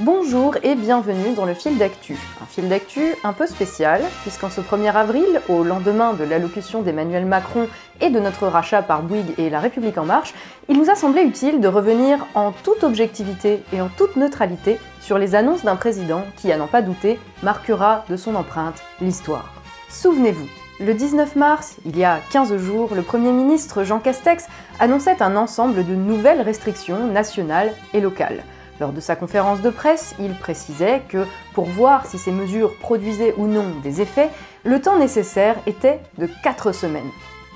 Bonjour et bienvenue dans le fil d'actu. Un fil d'actu un peu spécial, puisqu'en ce 1er avril, au lendemain de l'allocution d'Emmanuel Macron et de notre rachat par Bouygues et La République En Marche, il nous a semblé utile de revenir en toute objectivité et en toute neutralité sur les annonces d'un président qui, à n'en pas douter, marquera de son empreinte l'histoire. Souvenez-vous, le 19 mars, il y a 15 jours, le Premier ministre Jean Castex annonçait un ensemble de nouvelles restrictions nationales et locales. Lors de sa conférence de presse, il précisait que, pour voir si ces mesures produisaient ou non des effets, le temps nécessaire était de 4 semaines.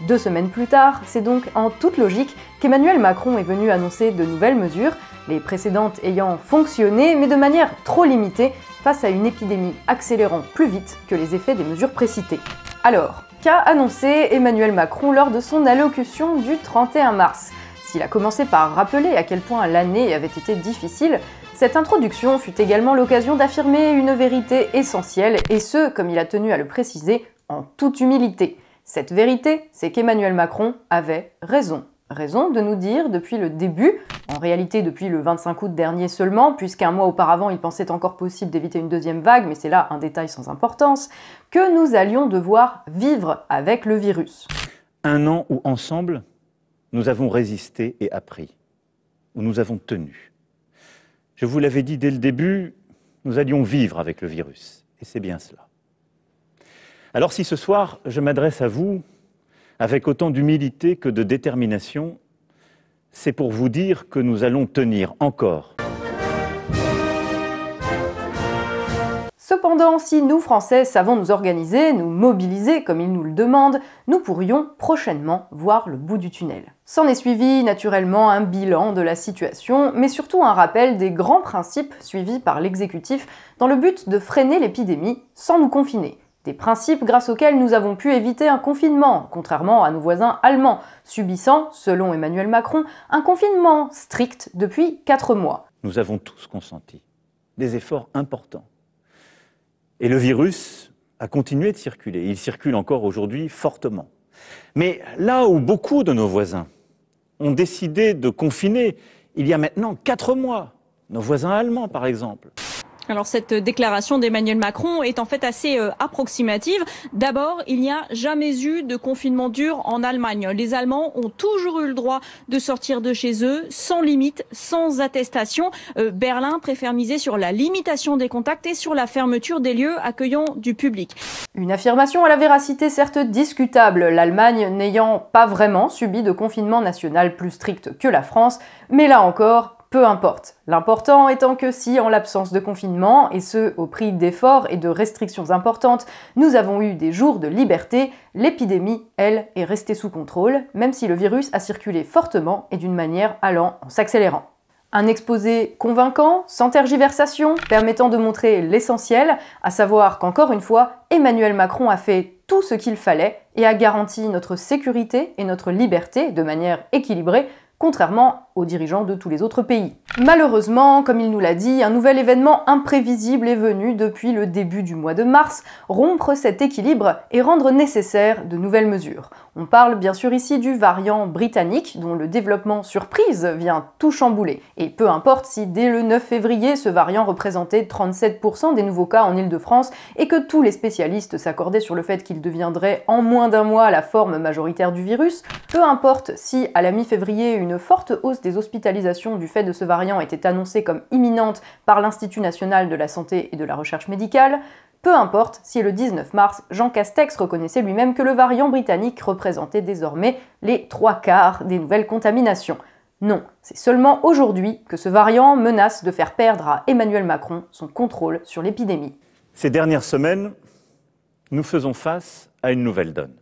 2 semaines plus tard, c'est donc en toute logique qu'Emmanuel Macron est venu annoncer de nouvelles mesures, les précédentes ayant fonctionné, mais de manière trop limitée, face à une épidémie accélérant plus vite que les effets des mesures précitées. Alors, qu'a annoncé Emmanuel Macron lors de son allocution du 31 mars ? S'il a commencé par rappeler à quel point l'année avait été difficile, cette introduction fut également l'occasion d'affirmer une vérité essentielle, et ce, comme il a tenu à le préciser, en toute humilité. Cette vérité, c'est qu'Emmanuel Macron avait raison. Raison de nous dire depuis le début, en réalité depuis le 25 août dernier seulement, puisqu'un mois auparavant il pensait encore possible d'éviter une deuxième vague, mais c'est là un détail sans importance, que nous allions devoir vivre avec le virus. Un an où ensemble, nous avons résisté et appris, où nous avons tenu. Je vous l'avais dit dès le début, nous allions vivre avec le virus, et c'est bien cela. Alors si ce soir, je m'adresse à vous avec autant d'humilité que de détermination, c'est pour vous dire que nous allons tenir encore. Cependant, si nous, Français, savons nous organiser, nous mobiliser comme ils nous le demandent, nous pourrions prochainement voir le bout du tunnel. S'en est suivi naturellement un bilan de la situation, mais surtout un rappel des grands principes suivis par l'exécutif dans le but de freiner l'épidémie sans nous confiner. Des principes grâce auxquels nous avons pu éviter un confinement, contrairement à nos voisins allemands, subissant, selon Emmanuel Macron, un confinement strict depuis 4 mois. Nous avons tous consenti des efforts importants. Et le virus a continué de circuler. Il circule encore aujourd'hui fortement. Mais là où beaucoup de nos voisins ont décidé de confiner il y a maintenant 4 mois, nos voisins allemands par exemple, alors cette déclaration d'Emmanuel Macron est en fait assez approximative. D'abord, il n'y a jamais eu de confinement dur en Allemagne. Les Allemands ont toujours eu le droit de sortir de chez eux, sans limite, sans attestation. Berlin préfère miser sur la limitation des contacts et sur la fermeture des lieux accueillant du public. Une affirmation à la véracité certes discutable, l'Allemagne n'ayant pas vraiment subi de confinement national plus strict que la France, mais là encore, peu importe. L'important étant que si, en l'absence de confinement, et ce au prix d'efforts et de restrictions importantes, nous avons eu des jours de liberté, l'épidémie, elle, est restée sous contrôle, même si le virus a circulé fortement et d'une manière allant en s'accélérant. Un exposé convaincant, sans tergiversation, permettant de montrer l'essentiel, à savoir qu'encore une fois, Emmanuel Macron a fait tout ce qu'il fallait et a garanti notre sécurité et notre liberté de manière équilibrée, contrairement aux dirigeants de tous les autres pays. Malheureusement, comme il nous l'a dit, un nouvel événement imprévisible est venu depuis le début du mois de mars, rompre cet équilibre et rendre nécessaire de nouvelles mesures. On parle bien sûr ici du variant britannique, dont le développement surprise vient tout chambouler. Et peu importe si dès le 9 février, ce variant représentait 37% des nouveaux cas en Île-de-France et que tous les spécialistes s'accordaient sur le fait qu'il deviendrait en moins d'un mois la forme majoritaire du virus, peu importe si à la mi-février, une forte hausse des hospitalisations du fait de ce variant était annoncée comme imminente par l'Institut national de la santé et de la recherche médicale, peu importe si le 19 mars, Jean Castex reconnaissait lui-même que le variant britannique représentait désormais les 3/4 des nouvelles contaminations. Non, c'est seulement aujourd'hui que ce variant menace de faire perdre à Emmanuel Macron son contrôle sur l'épidémie. Ces dernières semaines, nous faisons face à une nouvelle donne.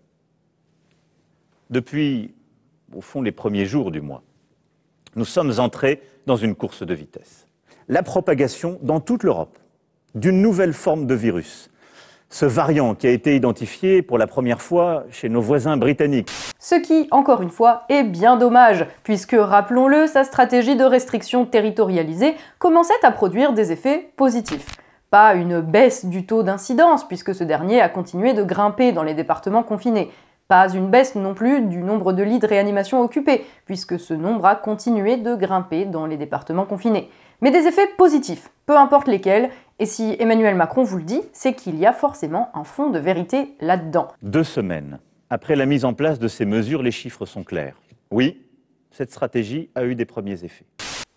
Depuis, au fond, les premiers jours du mois, nous sommes entrés dans une course de vitesse. La propagation dans toute l'Europe d'une nouvelle forme de virus. Ce variant qui a été identifié pour la première fois chez nos voisins britanniques. Ce qui, encore une fois, est bien dommage, puisque, rappelons-le, sa stratégie de restriction territorialisée commençait à produire des effets positifs. Pas une baisse du taux d'incidence, puisque ce dernier a continué de grimper dans les départements confinés. Pas une baisse non plus du nombre de lits de réanimation occupés, puisque ce nombre a continué de grimper dans les départements confinés. Mais des effets positifs, peu importe lesquels, et si Emmanuel Macron vous le dit, c'est qu'il y a forcément un fond de vérité là-dedans. 2 semaines après la mise en place de ces mesures, les chiffres sont clairs. Oui, cette stratégie a eu des premiers effets.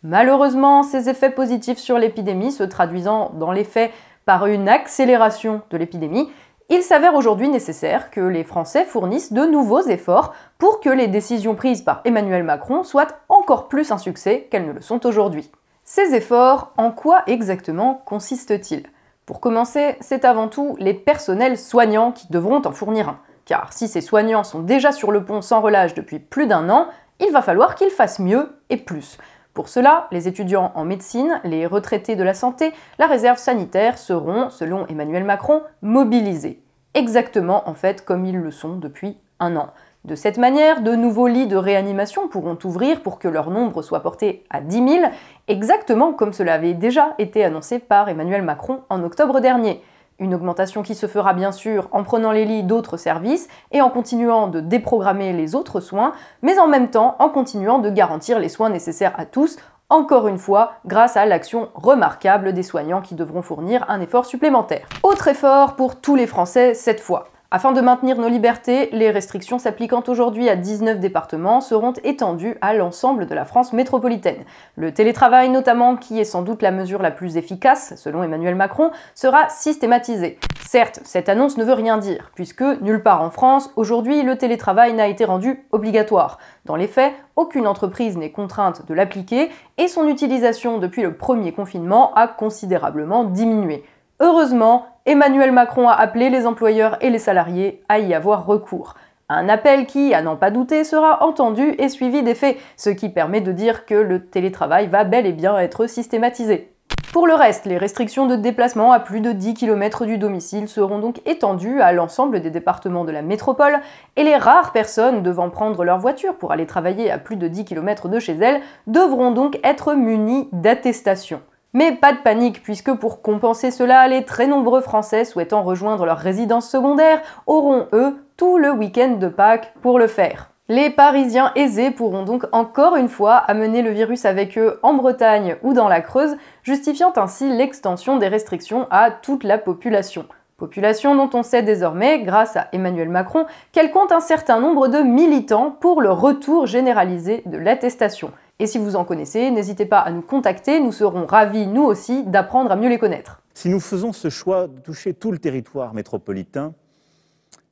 Malheureusement, ces effets positifs sur l'épidémie se traduisant dans les faits par une accélération de l'épidémie, il s'avère aujourd'hui nécessaire que les Français fournissent de nouveaux efforts pour que les décisions prises par Emmanuel Macron soient encore plus un succès qu'elles ne le sont aujourd'hui. Ces efforts, en quoi exactement consistent-ils? Pour commencer, c'est avant tout les personnels soignants qui devront en fournir un. Car si ces soignants sont déjà sur le pont sans relâche depuis plus d'1 an, il va falloir qu'ils fassent mieux et plus. Pour cela, les étudiants en médecine, les retraités de la santé, la réserve sanitaire seront, selon Emmanuel Macron, mobilisés. Exactement en fait comme ils le sont depuis 1 an. De cette manière, de nouveaux lits de réanimation pourront ouvrir pour que leur nombre soit porté à 10 000, exactement comme cela avait déjà été annoncé par Emmanuel Macron en octobre dernier. Une augmentation qui se fera bien sûr en prenant les lits d'autres services et en continuant de déprogrammer les autres soins, mais en même temps en continuant de garantir les soins nécessaires à tous, encore une fois grâce à l'action remarquable des soignants qui devront fournir un effort supplémentaire. Autre effort pour tous les Français cette fois. Afin de maintenir nos libertés, les restrictions s'appliquant aujourd'hui à 19 départements seront étendues à l'ensemble de la France métropolitaine. Le télétravail notamment, qui est sans doute la mesure la plus efficace, selon Emmanuel Macron, sera systématisé. Certes, cette annonce ne veut rien dire, puisque nulle part en France, aujourd'hui, le télétravail n'a été rendu obligatoire. Dans les faits, aucune entreprise n'est contrainte de l'appliquer et son utilisation depuis le premier confinement a considérablement diminué. Heureusement, Emmanuel Macron a appelé les employeurs et les salariés à y avoir recours. Un appel qui, à n'en pas douter, sera entendu et suivi des faits, ce qui permet de dire que le télétravail va bel et bien être systématisé. Pour le reste, les restrictions de déplacement à plus de 10 km du domicile seront donc étendues à l'ensemble des départements de la métropole et les rares personnes devant prendre leur voiture pour aller travailler à plus de 10 km de chez elles devront donc être munies d'attestations. Mais pas de panique, puisque pour compenser cela, les très nombreux Français souhaitant rejoindre leur résidence secondaire auront, eux, tout le week-end de Pâques pour le faire. Les Parisiens aisés pourront donc encore une fois amener le virus avec eux en Bretagne ou dans la Creuse, justifiant ainsi l'extension des restrictions à toute la population. Population dont on sait désormais, grâce à Emmanuel Macron, qu'elle compte un certain nombre de militants pour le retour généralisé de l'attestation. Et si vous en connaissez, n'hésitez pas à nous contacter, nous serons ravis, nous aussi, d'apprendre à mieux les connaître. Si nous faisons ce choix de toucher tout le territoire métropolitain,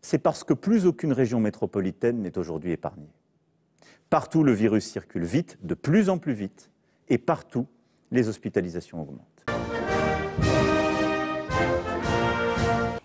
c'est parce que plus aucune région métropolitaine n'est aujourd'hui épargnée. Partout, le virus circule vite, de plus en plus vite, et partout, les hospitalisations augmentent.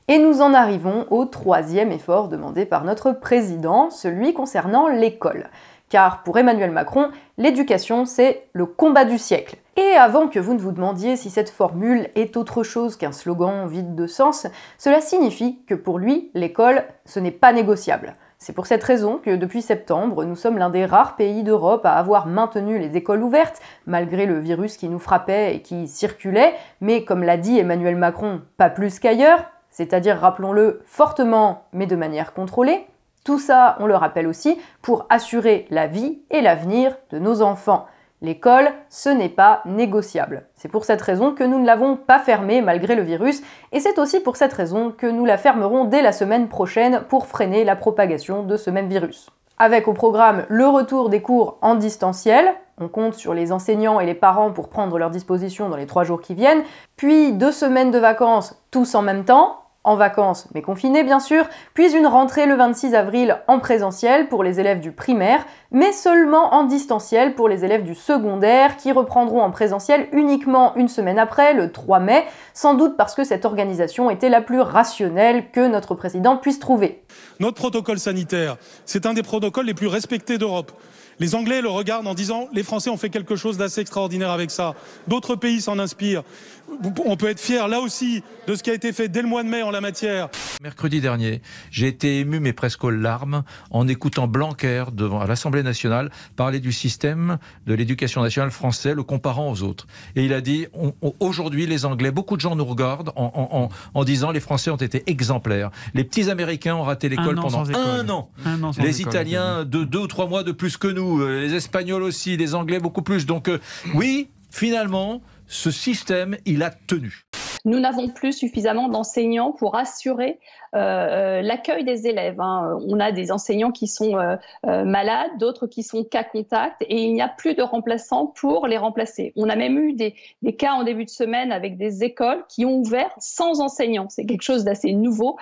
Et nous en arrivons au 3e effort demandé par notre président, celui concernant l'école. Car pour Emmanuel Macron, l'éducation, c'est le combat du siècle. Et avant que vous ne vous demandiez si cette formule est autre chose qu'un slogan vide de sens, cela signifie que pour lui, l'école, ce n'est pas négociable. C'est pour cette raison que depuis septembre, nous sommes l'un des rares pays d'Europe à avoir maintenu les écoles ouvertes, malgré le virus qui nous frappait et qui circulait, mais comme l'a dit Emmanuel Macron, pas plus qu'ailleurs, c'est-à-dire, rappelons-le, fortement mais de manière contrôlée. Tout ça, on le rappelle aussi, pour assurer la vie et l'avenir de nos enfants. L'école, ce n'est pas négociable. C'est pour cette raison que nous ne l'avons pas fermée malgré le virus, et c'est aussi pour cette raison que nous la fermerons dès la semaine prochaine pour freiner la propagation de ce même virus. Avec au programme le retour des cours en distanciel, on compte sur les enseignants et les parents pour prendre leurs dispositions dans les 3 jours qui viennent, puis 2 semaines de vacances tous en même temps, en vacances mais confinés bien sûr, puis une rentrée le 26 avril en présentiel pour les élèves du primaire, mais seulement en distanciel pour les élèves du secondaire qui reprendront en présentiel uniquement 1 semaine après, le 3 mai, sans doute parce que cette organisation était la plus rationnelle que notre président puisse trouver. Notre protocole sanitaire, c'est un des protocoles les plus respectés d'Europe. Les Anglais le regardent en disant « les Français ont fait quelque chose d'assez extraordinaire avec ça ». D'autres pays s'en inspirent. On peut être fier là aussi de ce qui a été fait dès le mois de mai en la matière. Mercredi dernier, j'ai été ému mais presque aux larmes en écoutant Blanquer devant à l'Assemblée nationale parler du système de l'éducation nationale français, le comparant aux autres. Et il a dit, aujourd'hui les Anglais, beaucoup de gens nous regardent en disant les Français ont été exemplaires. Les petits Américains ont raté l'école pendant un an. Les Italiens de 2 ou 3 mois de plus que nous, les Espagnols aussi, les Anglais beaucoup plus. Donc oui, finalement, ce système, il a tenu. Nous n'avons plus suffisamment d'enseignants pour assurer l'accueil des élèves. On a des enseignants qui sont malades, d'autres qui sont cas contact, et il n'y a plus de remplaçants pour les remplacer. On a même eu des cas en début de semaine avec des écoles qui ont ouvert sans enseignants. C'est quelque chose d'assez nouveau.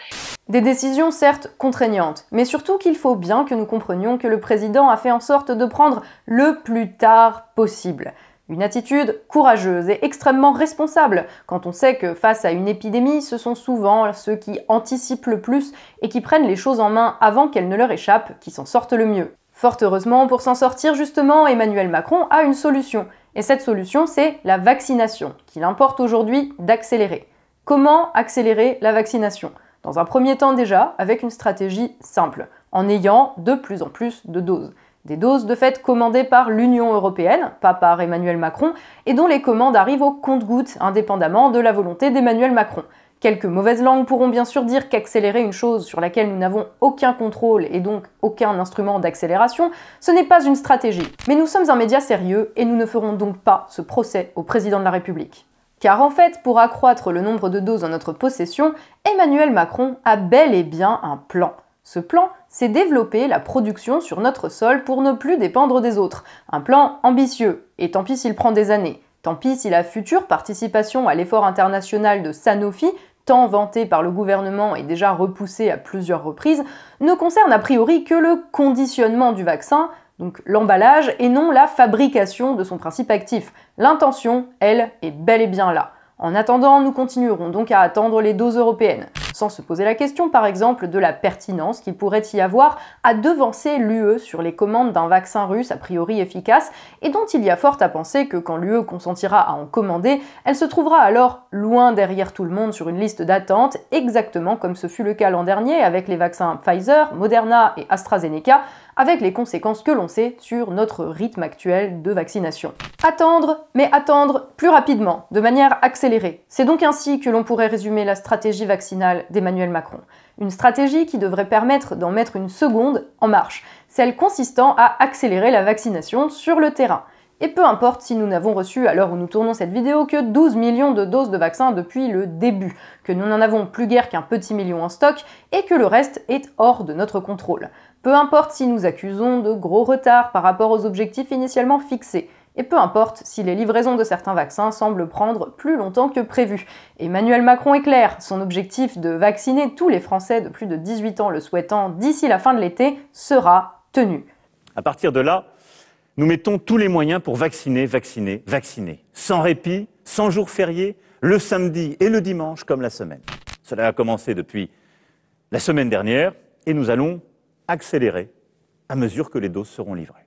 Des décisions certes contraignantes, mais surtout qu'il faut bien que nous comprenions que le président a fait en sorte de prendre le plus tard possible. Une attitude courageuse et extrêmement responsable, quand on sait que face à une épidémie, ce sont souvent ceux qui anticipent le plus et qui prennent les choses en main avant qu'elles ne leur échappent qui s'en sortent le mieux. Fort heureusement, pour s'en sortir justement, Emmanuel Macron a une solution. Et cette solution, c'est la vaccination, qu'il importe aujourd'hui d'accélérer. Comment accélérer la vaccination ? Dans un premier temps déjà, avec une stratégie simple, en ayant de plus en plus de doses. Des doses de fait commandées par l'Union européenne, pas par Emmanuel Macron, et dont les commandes arrivent au compte-gouttes, indépendamment de la volonté d'Emmanuel Macron. Quelques mauvaises langues pourront bien sûr dire qu'accélérer une chose sur laquelle nous n'avons aucun contrôle et donc aucun instrument d'accélération, ce n'est pas une stratégie. Mais nous sommes un média sérieux et nous ne ferons donc pas ce procès au président de la République. Car en fait, pour accroître le nombre de doses en notre possession, Emmanuel Macron a bel et bien un plan. Ce plan, c'est développer la production sur notre sol pour ne plus dépendre des autres. Un plan ambitieux, et tant pis s'il prend des années. Tant pis si la future participation à l'effort international de Sanofi, tant vanté par le gouvernement et déjà repoussé à plusieurs reprises, ne concerne a priori que le conditionnement du vaccin, donc l'emballage, et non la fabrication de son principe actif. L'intention, elle, est bel et bien là. En attendant, nous continuerons donc à attendre les doses européennes, sans se poser la question par exemple de la pertinence qu'il pourrait y avoir à devancer l'UE sur les commandes d'un vaccin russe a priori efficace et dont il y a fort à penser que quand l'UE consentira à en commander, elle se trouvera alors loin derrière tout le monde sur une liste d'attente, exactement comme ce fut le cas l'an dernier avec les vaccins Pfizer, Moderna et AstraZeneca, avec les conséquences que l'on sait sur notre rythme actuel de vaccination. Attendre, mais attendre plus rapidement, de manière accélérée. C'est donc ainsi que l'on pourrait résumer la stratégie vaccinale d'Emmanuel Macron. Une stratégie qui devrait permettre d'en mettre une seconde en marche, celle consistant à accélérer la vaccination sur le terrain. Et peu importe si nous n'avons reçu, à l'heure où nous tournons cette vidéo, que 12 millions de doses de vaccins depuis le début, que nous n'en avons plus guère qu'un petit million en stock et que le reste est hors de notre contrôle. Peu importe si nous accusons de gros retards par rapport aux objectifs initialement fixés, et peu importe si les livraisons de certains vaccins semblent prendre plus longtemps que prévu. Emmanuel Macron est clair, son objectif de vacciner tous les Français de plus de 18 ans le souhaitant d'ici la fin de l'été sera tenu. À partir de là, nous mettons tous les moyens pour vacciner, vacciner, vacciner. Sans répit, sans jours fériés, le samedi et le dimanche comme la semaine. Cela a commencé depuis la semaine dernière et nous allons accélérer à mesure que les doses seront livrées.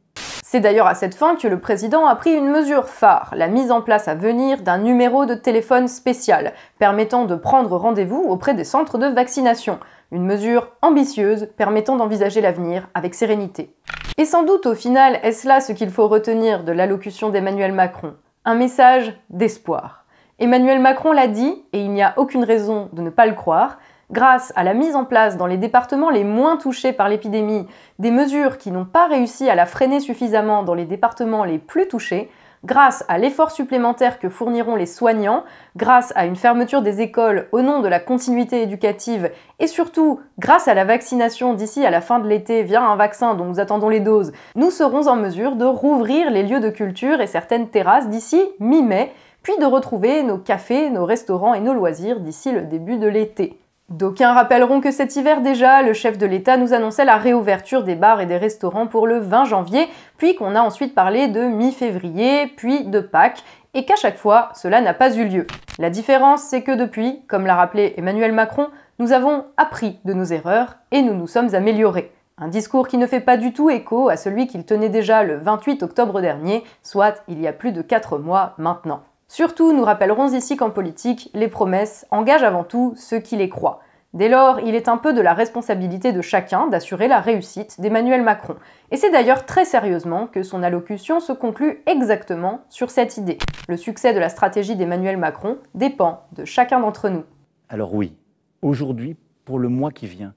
C'est d'ailleurs à cette fin que le président a pris une mesure phare, la mise en place à venir d'un numéro de téléphone spécial, permettant de prendre rendez-vous auprès des centres de vaccination. Une mesure ambitieuse permettant d'envisager l'avenir avec sérénité. Et sans doute au final, est-ce là ce qu'il faut retenir de l'allocution d'Emmanuel Macron? Un message d'espoir. Emmanuel Macron l'a dit, et il n'y a aucune raison de ne pas le croire, grâce à la mise en place dans les départements les moins touchés par l'épidémie des mesures qui n'ont pas réussi à la freiner suffisamment dans les départements les plus touchés, grâce à l'effort supplémentaire que fourniront les soignants, grâce à une fermeture des écoles au nom de la continuité éducative et surtout grâce à la vaccination d'ici à la fin de l'été via un vaccin dont nous attendons les doses, nous serons en mesure de rouvrir les lieux de culture et certaines terrasses d'ici mi-mai, puis de retrouver nos cafés, nos restaurants et nos loisirs d'ici le début de l'été. D'aucuns rappelleront que cet hiver déjà, le chef de l'État nous annonçait la réouverture des bars et des restaurants pour le 20 janvier, puis qu'on a ensuite parlé de mi-février, puis de Pâques, et qu'à chaque fois, cela n'a pas eu lieu. La différence, c'est que depuis, comme l'a rappelé Emmanuel Macron, nous avons appris de nos erreurs et nous nous sommes améliorés. Un discours qui ne fait pas du tout écho à celui qu'il tenait déjà le 28 octobre dernier, soit il y a plus de 4 mois maintenant. Surtout, nous rappellerons ici qu'en politique, les promesses engagent avant tout ceux qui les croient. Dès lors, il est un peu de la responsabilité de chacun d'assurer la réussite d'Emmanuel Macron. Et c'est d'ailleurs très sérieusement que son allocution se conclut exactement sur cette idée. Le succès de la stratégie d'Emmanuel Macron dépend de chacun d'entre nous. Alors oui, aujourd'hui, pour le mois qui vient,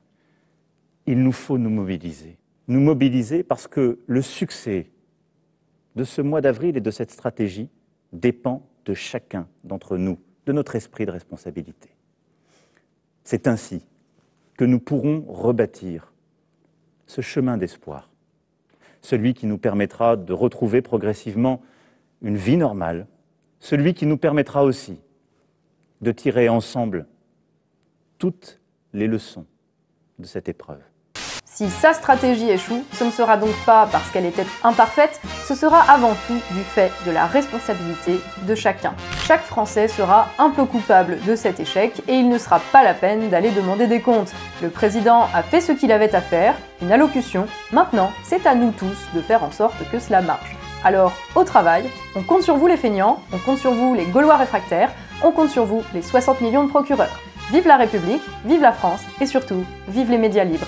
il nous faut nous mobiliser. Nous mobiliser parce que le succès de ce mois d'avril et de cette stratégie dépend de chacun d'entre nous, de notre esprit de responsabilité. C'est ainsi que nous pourrons rebâtir ce chemin d'espoir, celui qui nous permettra de retrouver progressivement une vie normale, celui qui nous permettra aussi de tirer ensemble toutes les leçons de cette épreuve. Si sa stratégie échoue, ce ne sera donc pas parce qu'elle était imparfaite, ce sera avant tout du fait de la responsabilité de chacun. Chaque Français sera un peu coupable de cet échec et il ne sera pas la peine d'aller demander des comptes. Le président a fait ce qu'il avait à faire, une allocution, maintenant c'est à nous tous de faire en sorte que cela marche. Alors, au travail, on compte sur vous les feignants, on compte sur vous les Gaulois réfractaires, on compte sur vous les 60 millions de procureurs. Vive la République, vive la France et surtout, vive les médias libres.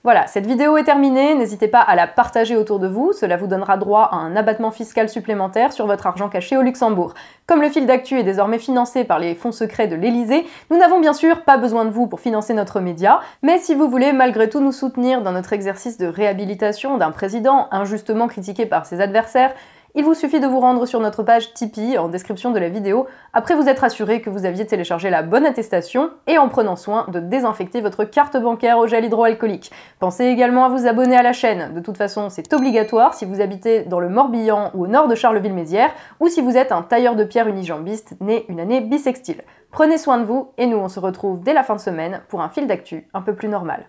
Voilà, cette vidéo est terminée, n'hésitez pas à la partager autour de vous, cela vous donnera droit à un abattement fiscal supplémentaire sur votre argent caché au Luxembourg. Comme le fil d'actu est désormais financé par les fonds secrets de l'Élysée, nous n'avons bien sûr pas besoin de vous pour financer notre média, mais si vous voulez malgré tout nous soutenir dans notre exercice de réhabilitation d'un président injustement critiqué par ses adversaires, il vous suffit de vous rendre sur notre page Tipeee en description de la vidéo, après vous être assuré que vous aviez téléchargé la bonne attestation et en prenant soin de désinfecter votre carte bancaire au gel hydroalcoolique. Pensez également à vous abonner à la chaîne, de toute façon c'est obligatoire si vous habitez dans le Morbihan ou au nord de Charleville-Mézières, ou si vous êtes un tailleur de pierre unijambiste né une année bissextile. Prenez soin de vous et nous on se retrouve dès la fin de semaine pour un fil d'actu un peu plus normal.